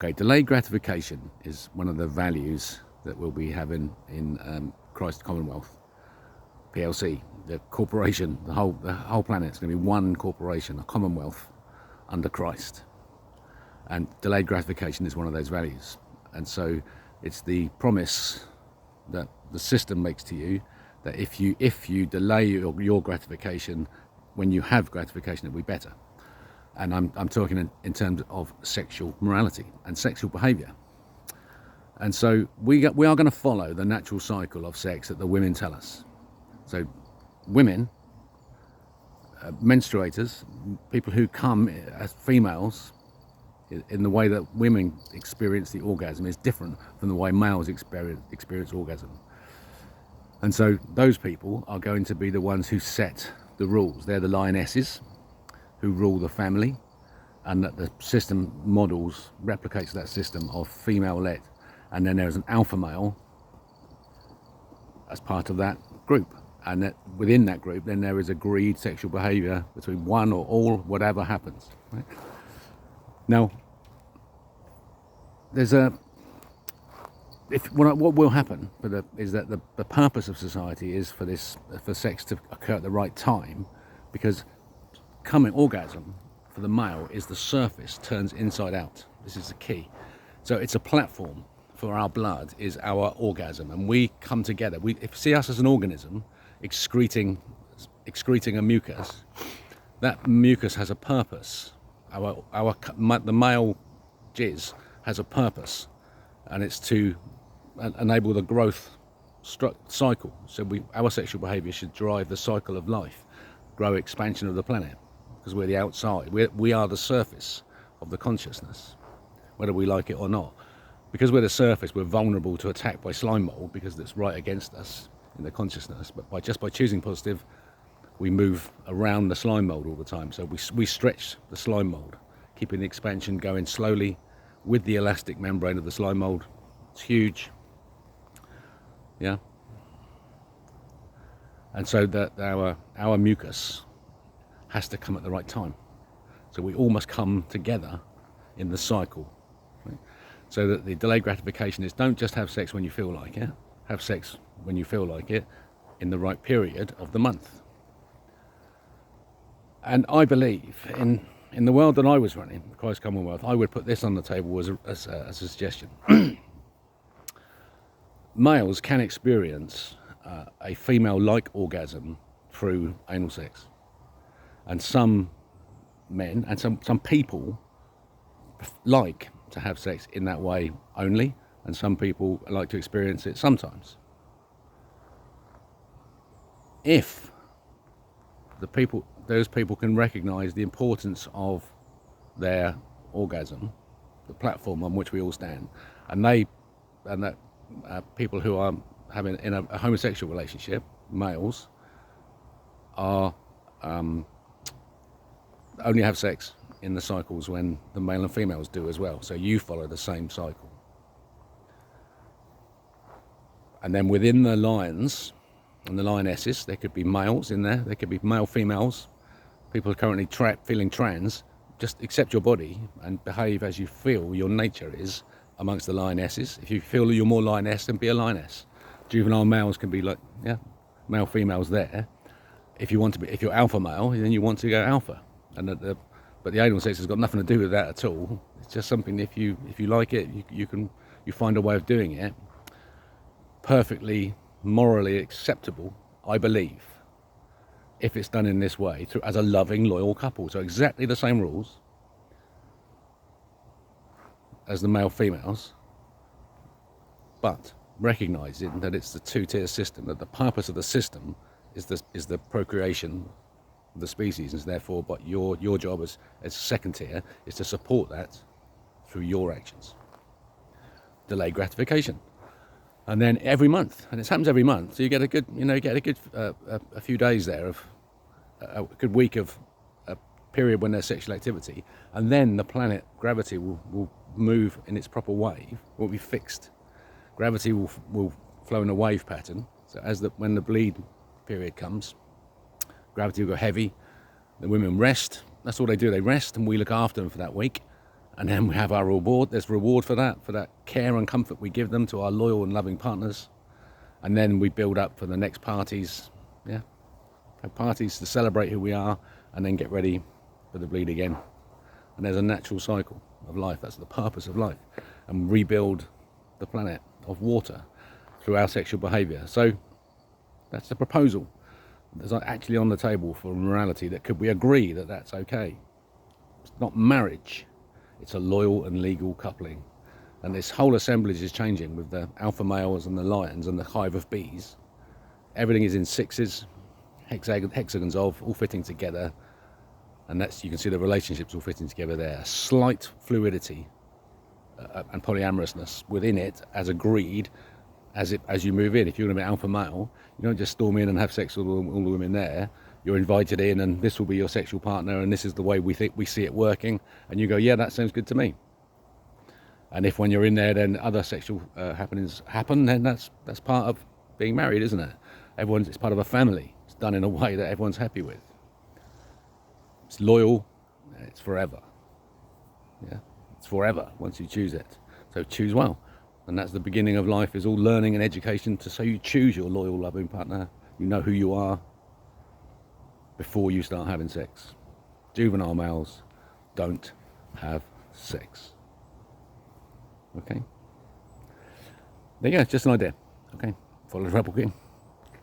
Okay, delayed gratification is one of the values that we'll be having in Christ Commonwealth PLC. The corporation, the whole planet is going to be one corporation, a Commonwealth under Christ. And delayed gratification is one of those values. And so it's the promise that the system makes to you that if you delay your gratification, when you have gratification, it'll be better. And I'm talking in terms of sexual morality and sexual behaviour. And so we are going to follow the natural cycle of sex that the women tell us. So women, menstruators, people who come as females, in the way that women experience the orgasm is different from the way males experience orgasm. And so those people are going to be the ones who set the rules. They're the lionesses who rule the family, and that the system replicates that system of female-led. And then there's an alpha male as part of that group. And that within that group, then there is agreed sexual behaviour between one or all, whatever happens. Right? Now, what will happen is that the purpose of society is for sex to occur at the right time, because orgasm for the male is the surface turns inside out. This is the key. So it's a platform for our blood, is our orgasm, and we come together. If you see us as an organism excreting a mucus, that mucus has a purpose. The male jizz has a purpose, and it's to enable the growth cycle. So our sexual behaviour should drive the cycle of life, grow expansion of the planet, because we're the outside. We are the surface of the consciousness, whether we like it or not. Because we're the surface, we're vulnerable to attack by slime mold, because it's right against us in the consciousness. But just by choosing positive, we move around the slime mold all the time. So we stretch the slime mold, keeping the expansion going slowly with the elastic membrane of the slime mold. It's huge. Yeah. And so that our mucus has to come at the right time. So we all must come together in the cycle. Right? So that the delayed gratification is, don't just have sex when you feel like it. Have sex when you feel like it in the right period of the month. And I believe in the world that I was running, Christ Commonwealth, I would put this on the table as a suggestion. Males can experience a female-like orgasm through anal sex. And some men and some people like to have sex in that way only, and some people like to experience it sometimes. If those people can recognise the importance of their orgasm, the platform on which we all stand, and that people who are having in a homosexual relationship, males, are only have sex in the cycles when the male and females do as well. So you follow the same cycle. And then within the lions and the lionesses, there could be males in there, there could be male females. People are currently feeling trans. Just accept your body and behave as you feel your nature is amongst the lionesses. If you feel you're more lioness, then be a lioness. Juvenile males can be like, male females there. If you're alpha male, then you want to go alpha. But the anal sex has got nothing to do with that at all. It's just something, if you like it, you find a way of doing it perfectly morally acceptable, I believe, if it's done in this way, as a loving, loyal couple. So exactly the same rules as the male females, but recognising that it's the two-tier system, that the purpose of the system is the procreation of the species, and therefore, but your job as second tier is to support that through your actions. Delayed gratification. And then every month, and it happens every month, so you get a good, a few days there of a good week of a period when there's sexual activity, and then the planet gravity will move in its proper wave, will be fixed. Gravity will flow in a wave pattern. So when the bleed period comes, gravity will go heavy. The women rest. That's all they do. They rest, and we look after them for that week. And then we have our reward. There's reward for that care and comfort we give them to our loyal and loving partners. And then we build up for the next parties. Yeah, have parties to celebrate who we are, and then get ready for the bleed again. And there's a natural cycle of life. That's the purpose of life. And rebuild the planet of water through our sexual behaviour. So that's the proposal that's actually on the table for morality. That could we agree that that's okay? It's not marriage. It's a loyal and legal coupling. And this whole assemblage is changing with the alpha males and the lions and the hive of bees. Everything is in sixes, hexagons of, all fitting together. And that's, you can see the relationships all fitting together there. A slight fluidity and polyamorousness within it as agreed as you move in. If you're going to be alpha male, you don't just storm in and have sex with all the women there. You're invited in, and this will be your sexual partner, and this is the way we see it working. And you go, yeah, that sounds good to me. And if when you're in there, then other sexual happenings happen, then that's part of being married, isn't it? It's part of a family. It's done in a way that everyone's happy with. It's loyal. It's forever. Yeah, it's forever once you choose it. So choose well. And that's the beginning of life, is all learning and education so you choose your loyal, loving partner. You know who you are before you start having sex. Juvenile males don't have sex. Okay? There you go, it's just an idea. Okay, follow the Rebel King.